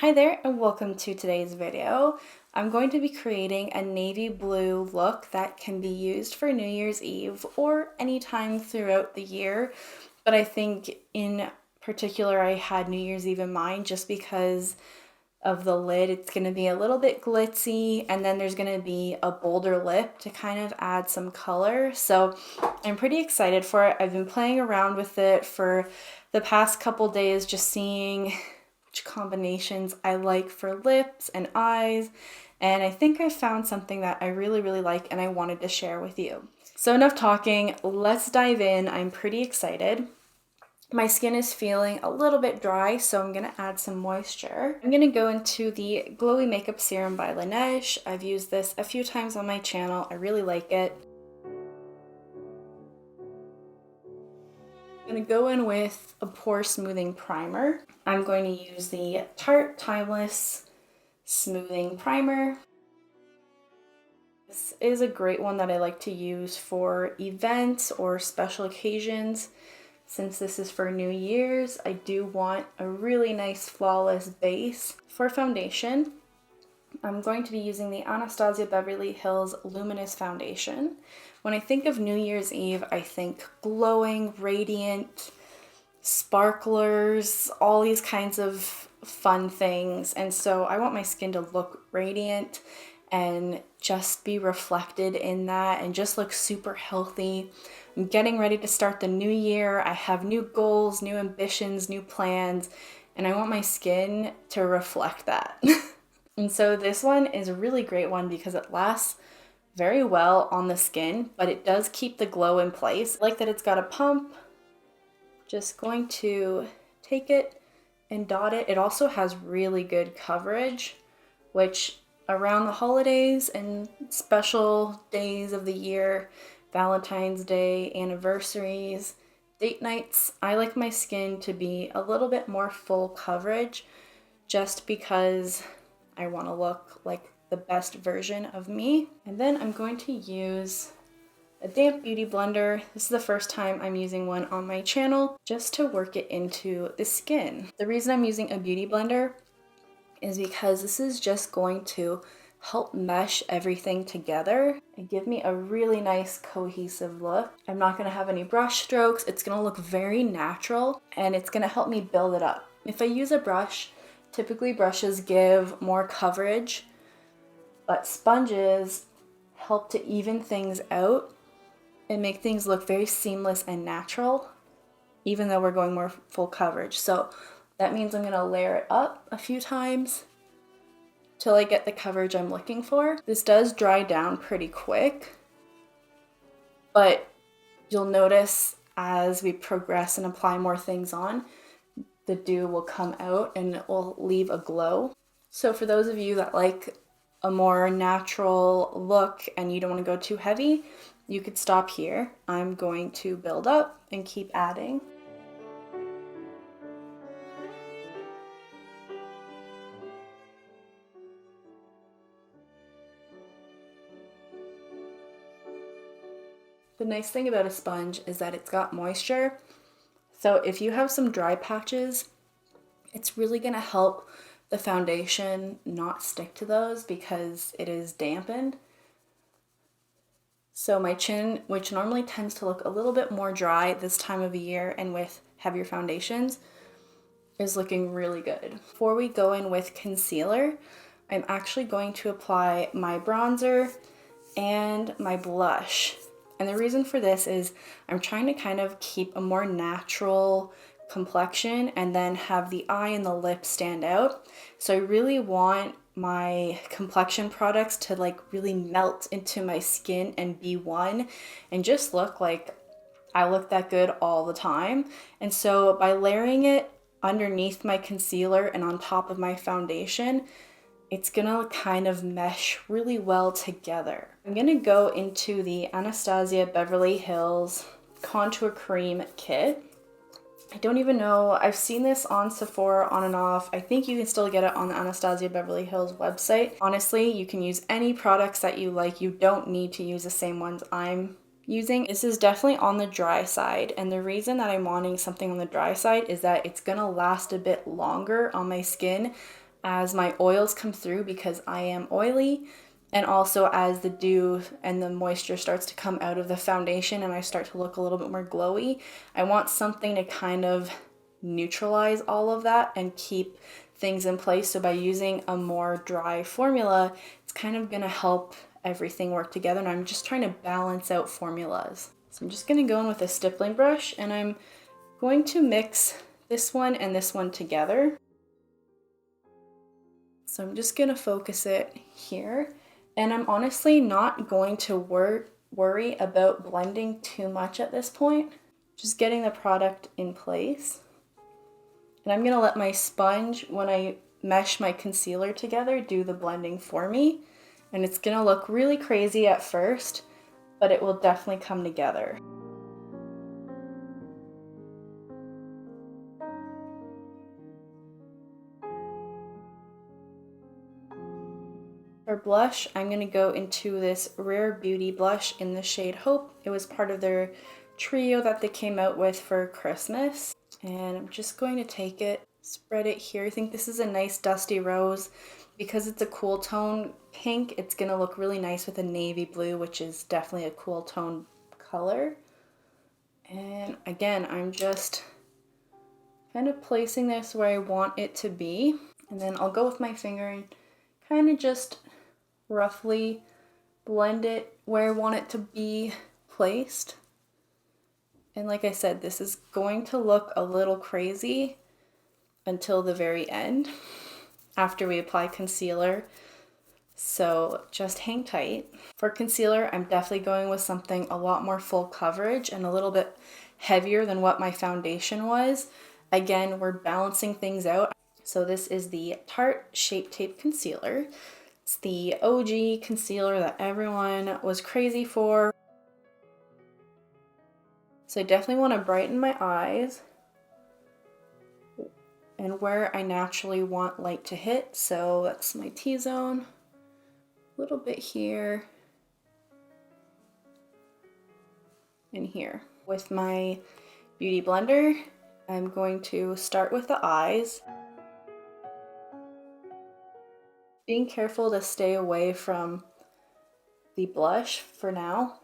Hi there and welcome to today's video. I'm going to be creating a navy blue look that can be used for New Year's Eve or anytime throughout the year, but I think in particular I had New Year's Eve in mind just because of the lid. It's going to be a little bit glitzy and then there's going to be a bolder lip to kind of add some color. So I'm pretty excited for it. I've been playing around with it for the past couple days, just seeing which combinations I like for lips and eyes, and I think I found something that I really like and I wanted to share with you. So enough talking, let's dive in. I'm pretty excited. My skin is feeling a little bit dry, so I'm gonna add some moisture. I'm gonna go into the Glowy Makeup Serum by Laneige. I've used this a few times on my channel. I really like it. I'm going to go in with a pore smoothing primer. I'm going to use the Tarte Timeless Smoothing Primer. This is a great one that I like to use for events or special occasions. Since this is for New Year's, I do want a really nice flawless base. For foundation, I'm going to be using the Anastasia Beverly Hills Luminous Foundation. When I think of New Year's Eve, I think glowing, radiant, sparklers, all these kinds of fun things. And so I want my skin to look radiant and just be reflected in that and just look super healthy. I'm getting ready to start the new year. I have new goals, new ambitions, new plans, and I want my skin to reflect that. And so this one is a really great one because it lasts very well on the skin, but it does keep the glow in place. I like that it's got a pump. Just going to take it and dot it. It also has really good coverage, which around the holidays and special days of the year, Valentine's Day, anniversaries, date nights, I like my skin to be a little bit more full coverage just because I want to look like the best version of me. And then I'm going to use a damp beauty blender. This is the first time I'm using one on my channel just to work it into the skin. The reason I'm using a beauty blender is because this is just going to help mesh everything together and give me a really nice cohesive look. I'm not going to have any brush strokes. It's going to look very natural and it's going to help me build it up. If I use a brush, typically brushes give more coverage, but sponges help to even things out and make things look very seamless and natural, even though we're going more full coverage. So that means I'm gonna layer it up a few times till I get the coverage I'm looking for. This does dry down pretty quick, but you'll notice as we progress and apply more things on, the dew will come out and it will leave a glow. So for those of you that like a more natural look and you don't want to go too heavy, you could stop here. I'm going to build up and keep adding. The nice thing about a sponge is that it's got moisture. So if you have some dry patches, it's really gonna help the foundation not stick to those because it is dampened. So my chin, which normally tends to look a little bit more dry this time of year and with heavier foundations, is looking really good. Before we go in with concealer, I'm actually going to apply my bronzer and my blush. And the reason for this is I'm trying to kind of keep a more natural complexion and then have the eye and the lip stand out. So I really want my complexion products to like really melt into my skin and be one and just look like I look that good all the time. And so by layering it underneath my concealer and on top of my foundation, it's gonna kind of mesh really well together. I'm gonna go into the Anastasia Beverly Hills Contour Cream Kit. I don't even know, I've seen this on Sephora on and off. I think you can still get it on the Anastasia Beverly Hills website. Honestly, you can use any products that you like. You don't need to use the same ones I'm using. This is definitely on the dry side, and the reason that I'm wanting something on the dry side is that it's gonna last a bit longer on my skin as my oils come through because I am oily, and also as the dew and the moisture starts to come out of the foundation and I start to look a little bit more glowy. I want something to kind of neutralize all of that and keep things in place. So by using a more dry formula, it's kind of gonna help everything work together, and I'm just trying to balance out formulas. So I'm just gonna go in with a stippling brush and I'm going to mix this one and this one together. So I'm just gonna focus it here, and I'm honestly not going to worry about blending too much at this point, just getting the product in place. And I'm gonna let my sponge, when I mesh my concealer together, do the blending for me. And it's gonna look really crazy at first, but it will definitely come together. For blush, I'm gonna go into this Rare Beauty blush in the shade Hope. It was part of their trio that they came out with for Christmas. And I'm just going to take it, spread it here. I think this is a nice dusty rose. Because it's a cool tone pink, it's gonna look really nice with a navy blue, which is definitely a cool tone color. And again, I'm just kind of placing this where I want it to be. And then I'll go with my finger and kind of just roughly blend it where I want it to be placed. And like I said, this is going to look a little crazy until the very end after we apply concealer. So just hang tight. For concealer, I'm definitely going with something a lot more full coverage and a little bit heavier than what my foundation was. Again, we're balancing things out. So this is the Tarte Shape Tape Concealer. It's the OG concealer that everyone was crazy for. So I definitely want to brighten my eyes and where I naturally want light to hit. So that's my T-zone, a little bit here and here. With my beauty blender, I'm going to start with the eyes. Being careful to stay away from the blush for now.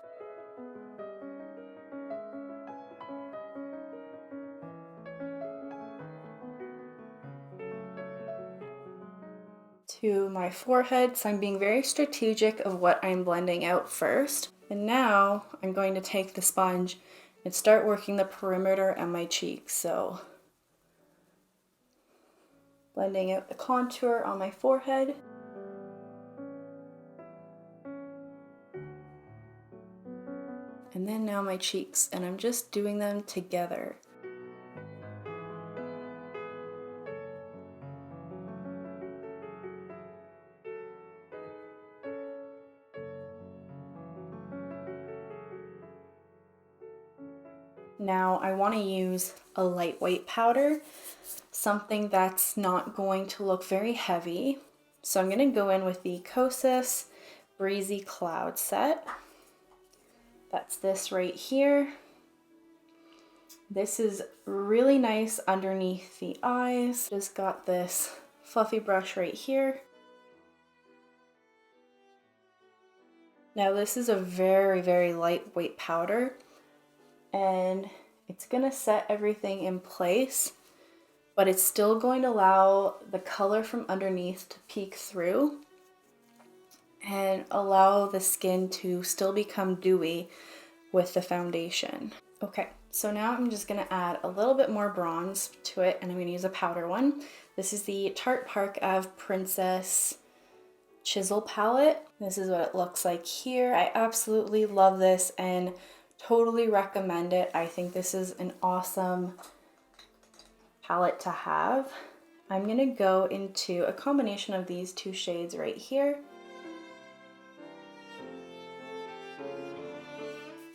To my forehead, so I'm being very strategic of what I'm blending out first. And now I'm going to take the sponge and start working the perimeter and my cheeks. So blending out the contour on my forehead. And then now my cheeks, and I'm just doing them together. Now I want to use a lightweight powder, something that's not going to look very heavy. So I'm going to go in with the Kosas Breezy Cloud Set. That's this right here. This is really nice underneath the eyes. Just got this fluffy brush right here. Now this is a very, very lightweight powder, and it's gonna set everything in place, but it's still going to allow the color from underneath to peek through and allow the skin to still become dewy with the foundation. Okay, so now I'm just gonna add a little bit more bronze to it, and I'm gonna use a powder one. This is the Tarte Park Ave Princess Chisel palette. This is what it looks like here. I absolutely love this and totally recommend it. I think this is an awesome palette to have. I'm gonna go into a combination of these two shades right here.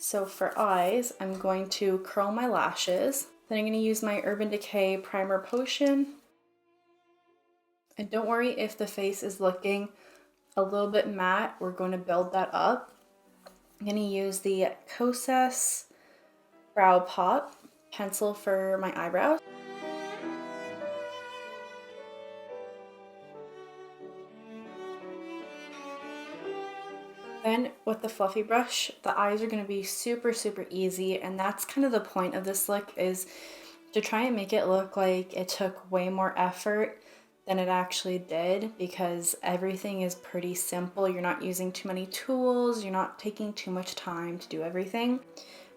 So for eyes, I'm going to curl my lashes. Then I'm gonna use my Urban Decay Primer Potion. And don't worry if the face is looking a little bit matte, we're going to build that up. I'm gonna use the Kosas Brow Pop pencil for my eyebrows. Then with the fluffy brush, the eyes are going to be super, super easy, and that's kind of the point of this look, is to try and make it look like it took way more effort than it actually did, because everything is pretty simple. You're not using too many tools, you're not taking too much time to do everything.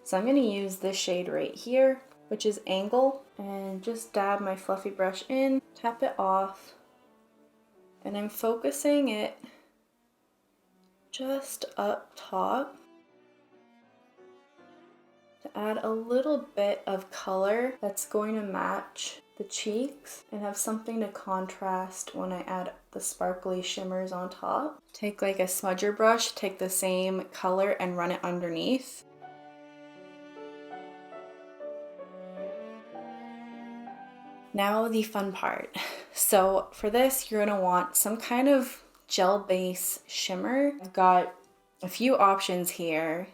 So I'm going to use this shade right here, which is Angle, and just dab my fluffy brush in, tap it off, and I'm focusing it just up top to add a little bit of color that's going to match the cheeks and have something to contrast when I add the sparkly shimmers on top. Take like a smudger brush, take the same color and run it underneath. Now the fun part. So for this, you're gonna want some kind of gel base shimmer. I've got a few options here,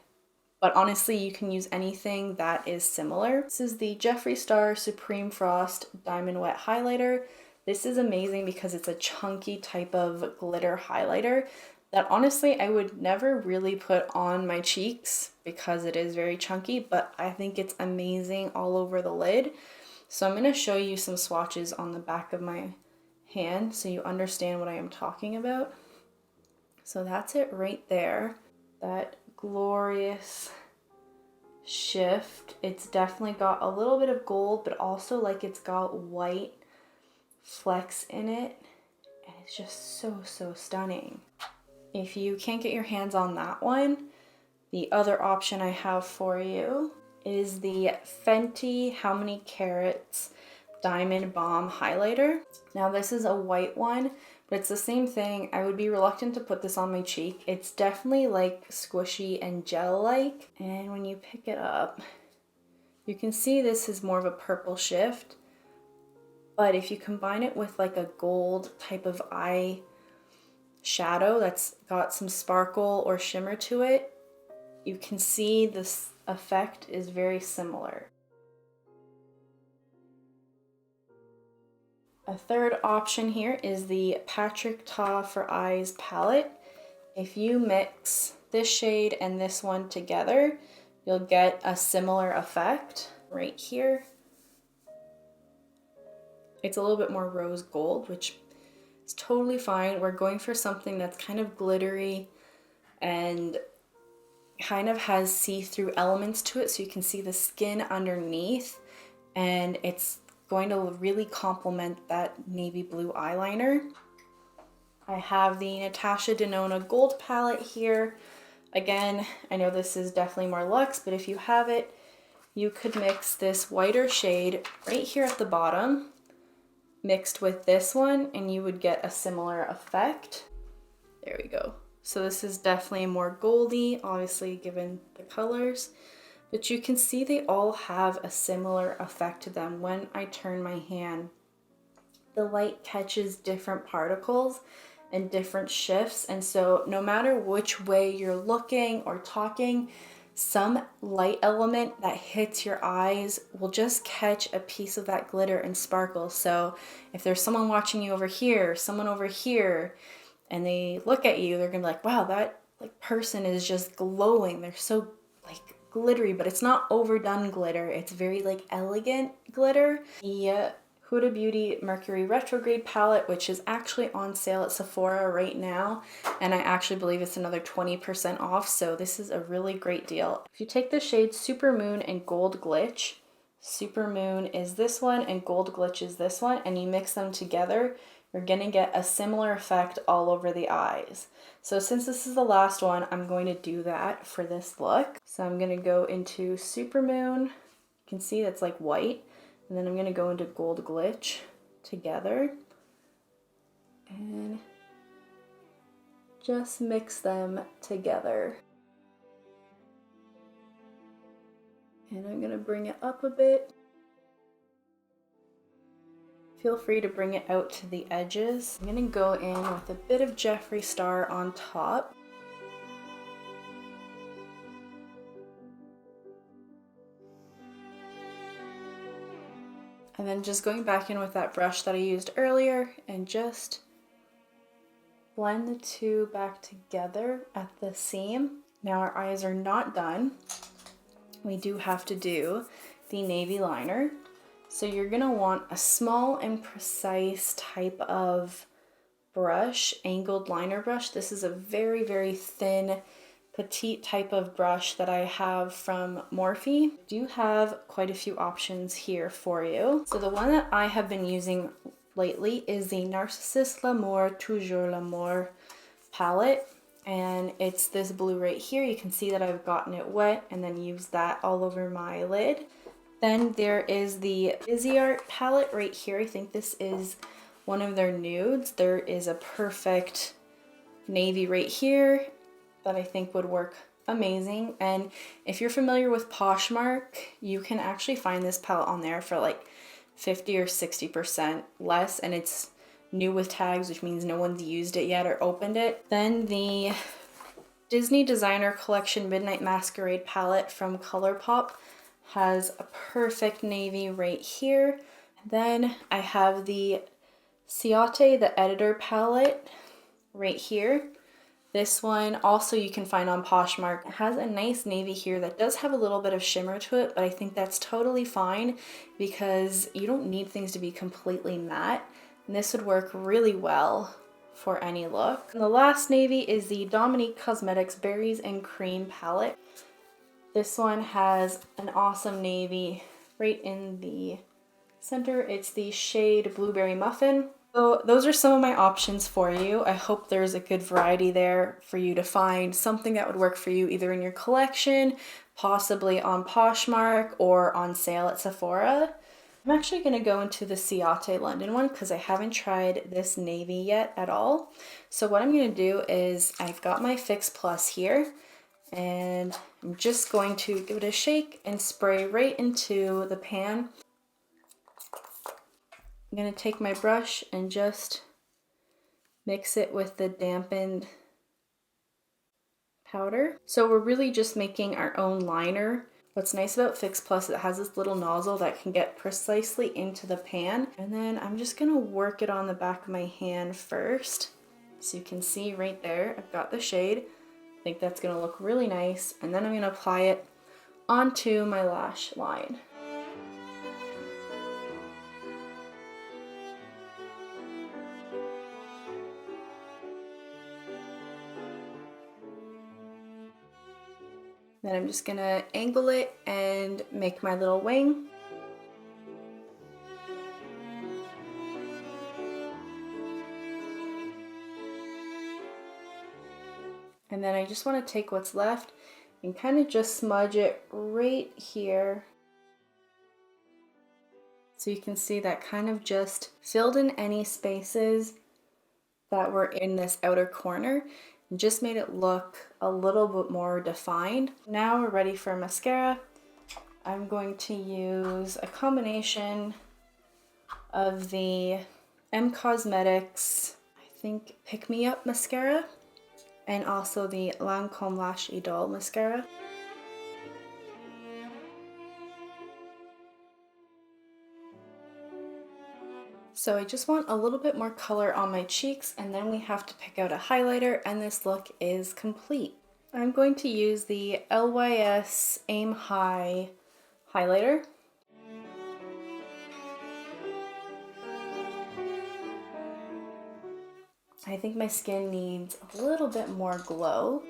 but honestly you can use anything that is similar. This is the Jeffree Star Supreme Frost Diamond Wet Highlighter. This is amazing because it's a chunky type of glitter highlighter that honestly I would never really put on my cheeks because it is very chunky, but I think it's amazing all over the lid. So I'm going to show you some swatches on the back of my hand so you understand what I am talking about. So that's it right there. That glorious shift. It's definitely got a little bit of gold, but also like it's got white flecks in it. And it's just so, so stunning. If you can't get your hands on that one, the other option I have for you is the Fenty How Many Carats Diamond Bomb Highlighter. Now this is a white one, but it's the same thing. I would be reluctant to put this on my cheek. It's definitely like squishy and gel-like. And when you pick it up, you can see this is more of a purple shift. But if you combine it with like a gold type of eye shadow that's got some sparkle or shimmer to it, you can see this effect is very similar. A third option here is the Patrick Ta for Eyes palette. If you mix this shade and this one together, you'll get a similar effect right here. It's a little bit more rose gold, which is totally fine. We're going for something that's kind of glittery and kind of has see-through elements to it, so you can see the skin underneath, and it's going to really complement that navy blue eyeliner. I have the Natasha Denona Gold palette here. Again, I know this is definitely more luxe, but if you have it, you could mix this whiter shade right here at the bottom mixed with this one and you would get a similar effect. There we go. So this is definitely more goldy, obviously given the colors, but you can see they all have a similar effect to them. When I turn my hand, the light catches different particles and different shifts, and so no matter which way you're looking or talking, some light element that hits your eyes will just catch a piece of that glitter and sparkle. So if there's someone watching you over here, someone over here, and they look at you, they're gonna be like, wow, that like person is just glowing. They're so like glittery, but it's not overdone glitter. It's very like elegant glitter. The Huda Beauty Mercury Retrograde palette, which is actually on sale at Sephora right now, and I actually believe it's another 20% off, so this is a really great deal. If you take the shade Super Moon and Gold Glitch, Super Moon is this one and Gold Glitch is this one, and you mix them together, you're gonna get a similar effect all over the eyes. So since this is the last one, I'm going to do that for this look. So I'm gonna go into Super Moon. You can see that's like white. And then I'm gonna go into Gold Glitch together and just mix them together. And I'm gonna bring it up a bit. Feel free to bring it out to the edges. I'm gonna go in with a bit of Jeffree Star on top. And then just going back in with that brush that I used earlier and just blend the two back together at the seam. Now our eyes are not done. We do have to do the navy liner. So you're gonna want a small and precise type of brush, angled liner brush. This is a very, very thin, petite type of brush that I have from Morphe. I do have quite a few options here for you. So the one that I have been using lately is the Narcisse L'Amour Toujours L'Amour palette. And it's this blue right here. You can see that I've gotten it wet and then used that all over my lid. Then there is the Busy Art palette right here. I think this is one of their nudes. There is a perfect navy right here that I think would work amazing. And if you're familiar with Poshmark, you can actually find this palette on there for like 50 or 60% less, and it's new with tags, which means no one's used it yet or opened it. Then the Disney Designer Collection Midnight Masquerade palette from ColourPop has a perfect navy right here. Then I have the Ciate, the Editor palette right here. This one also you can find on Poshmark. It has a nice navy here that does have a little bit of shimmer to it, but I think that's totally fine because you don't need things to be completely matte. And this would work really well for any look. And the last navy is the Dominique Cosmetics Berries and Cream palette. This one has an awesome navy right in the center. It's the shade Blueberry Muffin. So those are some of my options for you. I hope there's a good variety there for you to find something that would work for you either in your collection, possibly on Poshmark, or on sale at Sephora. I'm actually going to go into the Ciate London one because I haven't tried this navy yet at all. So what I'm going to do is I've got my Fix Plus here, and I'm just going to give it a shake and spray right into the pan. I'm going to take my brush and just mix it with the dampened powder. So we're really just making our own liner. What's nice about Fix Plus, it has this little nozzle that can get precisely into the pan. And then I'm just going to work it on the back of my hand first. So you can see right there, I've got the shade. I think that's going to look really nice. And then I'm going to apply it onto my lash line. Then I'm just gonna angle it and make my little wing. And then I just want to take what's left and kind of just smudge it right here. So you can see that kind of just filled in any spaces that were in this outer corner. Just made it look a little bit more defined. Now we're ready for mascara. I'm going to use a combination of the M Cosmetics, I think, Pick Me Up mascara, and also the Lancome Lash Idole mascara. So I just want a little bit more color on my cheeks, and then we have to pick out a highlighter, and this look is complete. I'm going to use the LYS Aim High highlighter. I think my skin needs a little bit more glow.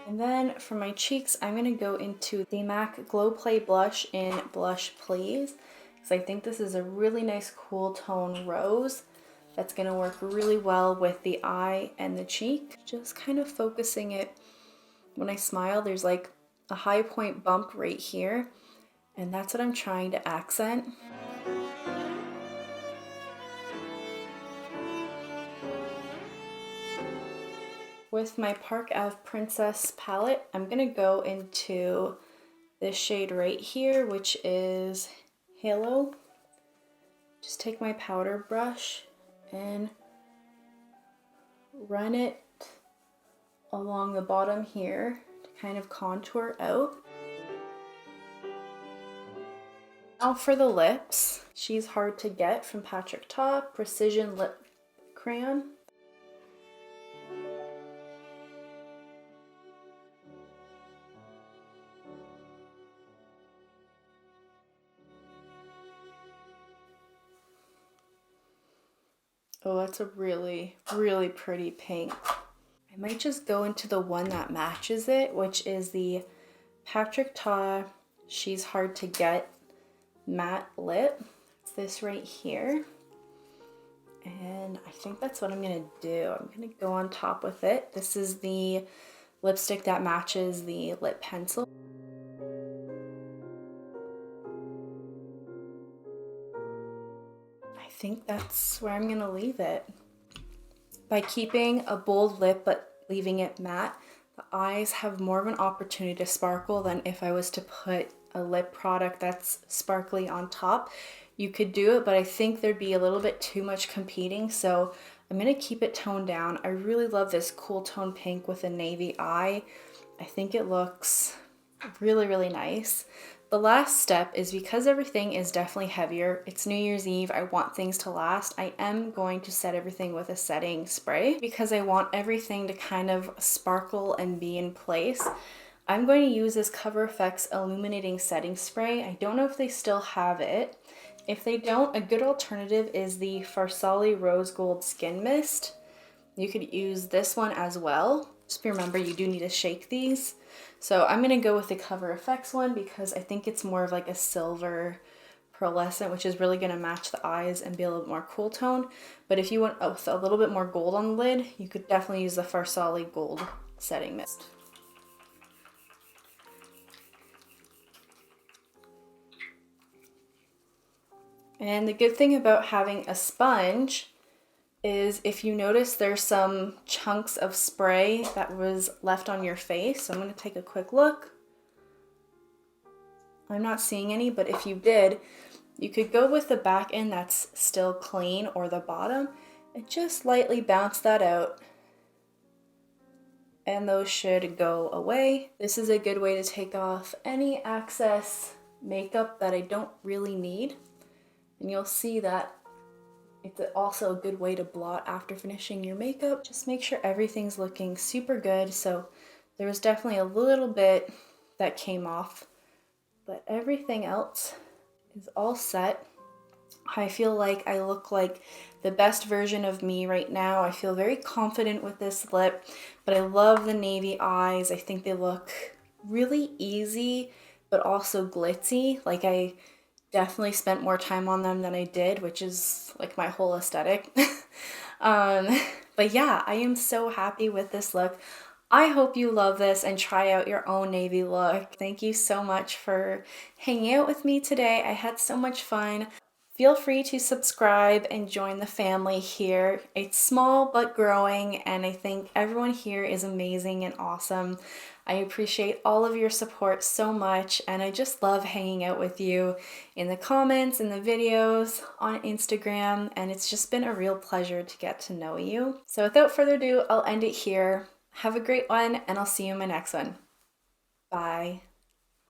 And then for my cheeks, I'm going to go into the MAC Glow Play Blush in Blush Please, because I think this is a really nice cool tone rose that's going to work really well with the eye and the cheek. Just kind of focusing it. When I smile, there's like a high point bump right here, and that's what I'm trying to accent. With my Park Ave Princess palette, I'm going to go into this shade right here, which is Halo. Just take my powder brush and run it along the bottom here to kind of contour out. Now for the lips. She's Hard to Get from Patrick Ta Precision Lip Crayon. Oh, that's a really, really pretty pink. I might just go into the one that matches it, which is the Patrick Ta She's Hard to Get matte lip. It's this right here. And I think that's what I'm gonna do. I'm gonna go on top with it. This is the lipstick that matches the lip pencil. I think that's where I'm gonna leave it. By keeping a bold lip but leaving it matte, the eyes have more of an opportunity to sparkle than if I was to put a lip product that's sparkly on top. You could do it, but I think there'd be a little bit too much competing, so I'm gonna keep it toned down. I really love this cool tone pink with a navy eye. I think it looks really, really nice. The last step is, because everything is definitely heavier, it's New Year's Eve, I want things to last, I am going to set everything with a setting spray because I want everything to kind of sparkle and be in place. I'm going to use this Cover FX Illuminating Setting Spray. I don't know if they still have it. If they don't, a good alternative is the Farsali Rose Gold Skin Mist. You could use this one as well. Just remember, you do need to shake these. So I'm going to go with the Cover FX one because I think it's more of like a silver pearlescent, which is really going to match the eyes and be a little more cool tone. But if you want a little bit more gold on the lid, you could definitely use the Farsali Gold Setting Mist. And the good thing about having a sponge is, if you notice, there's some chunks of spray that was left on your face. So I'm going to take a quick look. I'm not seeing any, but if you did, you could go with the back end that's still clean or the bottom and just lightly bounce that out. And those should go away. This is a good way to take off any excess makeup that I don't really need. And you'll see that it's also a good way to blot after finishing your makeup. Just make sure everything's looking super good. So there was definitely a little bit that came off, but everything else is all set. I feel like I look like the best version of me right now. I feel very confident with this lip, but I love the navy eyes. I think they look really easy, but also glitzy. Like, I definitely spent more time on them than I did, which is like my whole aesthetic. But yeah, I am so happy with this look. I hope you love this and try out your own navy look. Thank you so much for hanging out with me today. I had so much fun. Feel free to subscribe and join the family here. It's small but growing, and I think everyone here is amazing and awesome. I appreciate all of your support so much, and I just love hanging out with you in the comments, in the videos, on Instagram, and it's just been a real pleasure to get to know you. So without further ado, I'll end it here. Have a great one, and I'll see you in my next one. Bye.